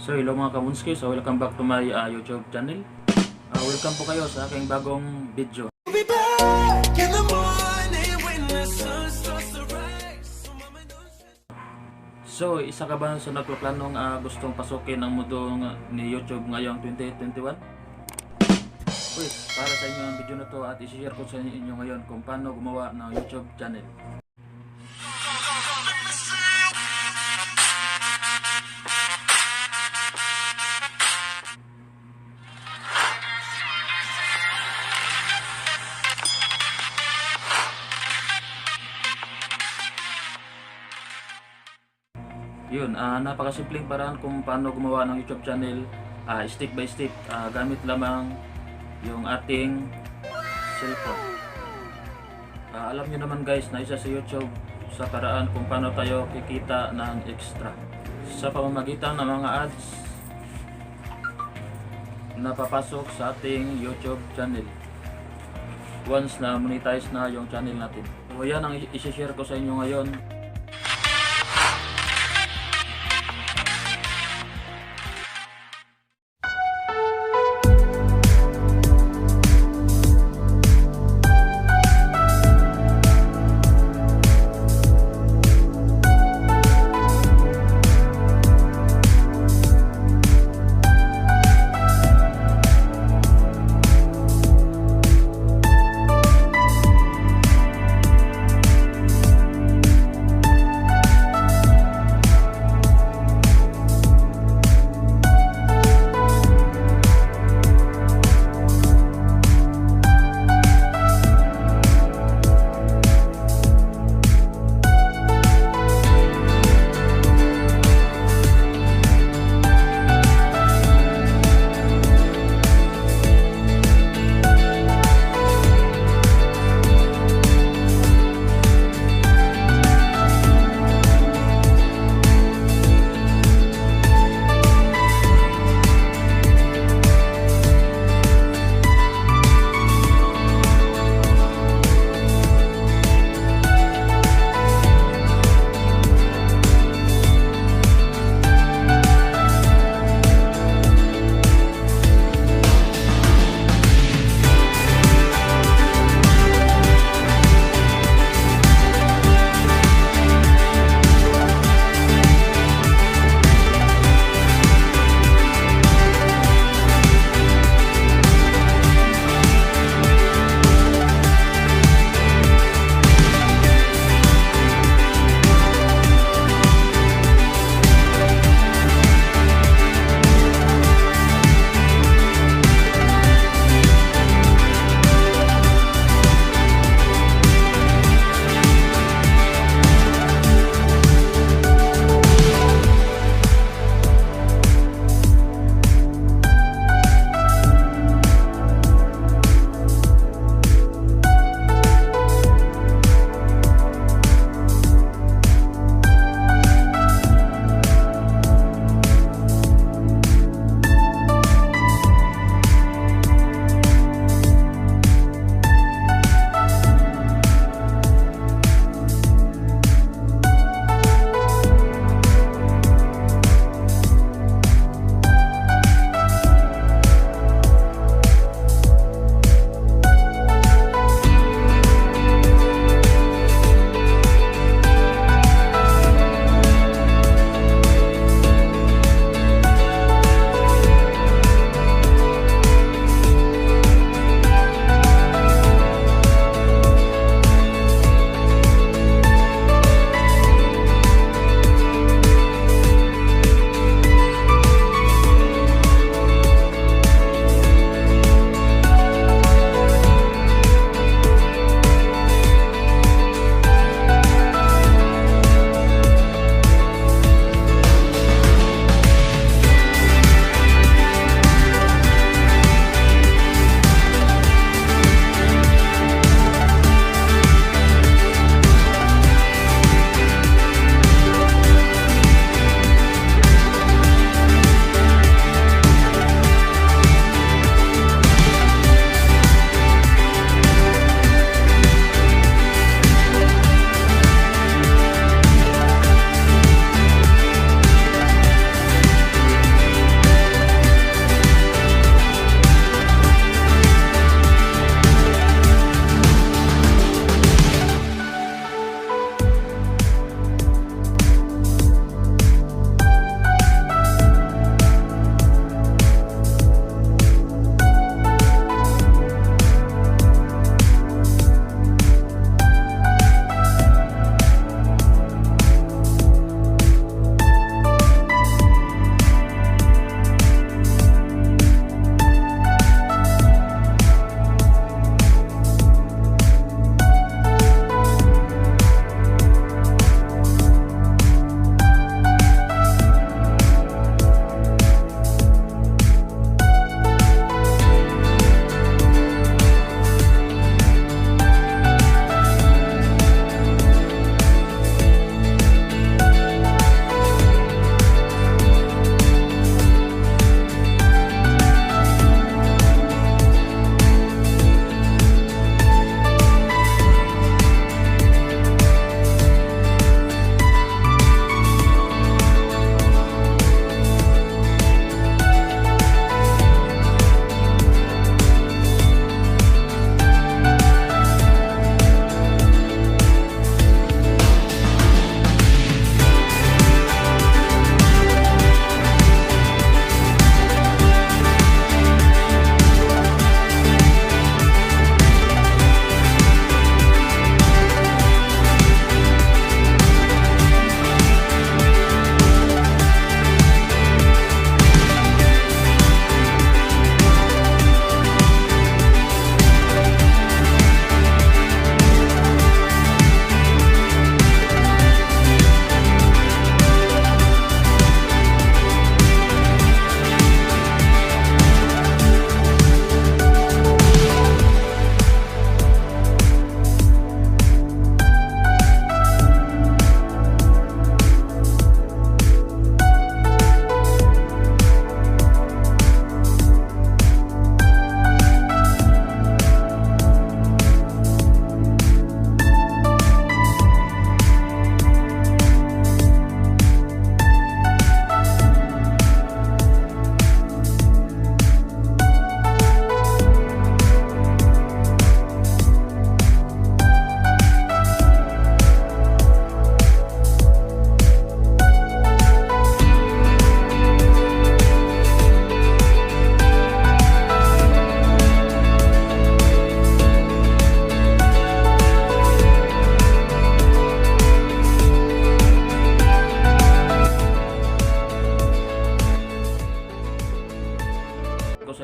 So hello mga kamunski, so welcome back to my YouTube channel. Welcome po kayo sa aking bagong video. So isa ka ba sa nagpaplanong gustong pasukin ang mundo ni YouTube ngayong 2021? Pues para sa inyo ang video na to at i-share ko sa inyo ngayon kung paano gumawa ng YouTube channel. Yun, napakasimpleng paraan kung paano gumawa ng YouTube channel, step by step, gamit lamang yung ating cellphone. Alam nyo naman guys na isa sa YouTube sa paraan kung paano tayo kikita ng extra sa pamamagitan ng mga ads na papasok sa ating YouTube channel once na monetize na yung channel natin. So yan ang isi-share ko sa inyo ngayon.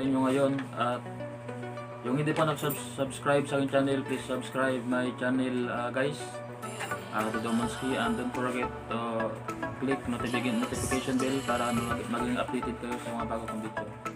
sa inyo ngayon. At yung hindi pa nag-subscribe sa aking channel, please subscribe my channel guys, Dodong Munzkie, and don't forget to click notification bell para maging updated kayo sa mga bago kong video.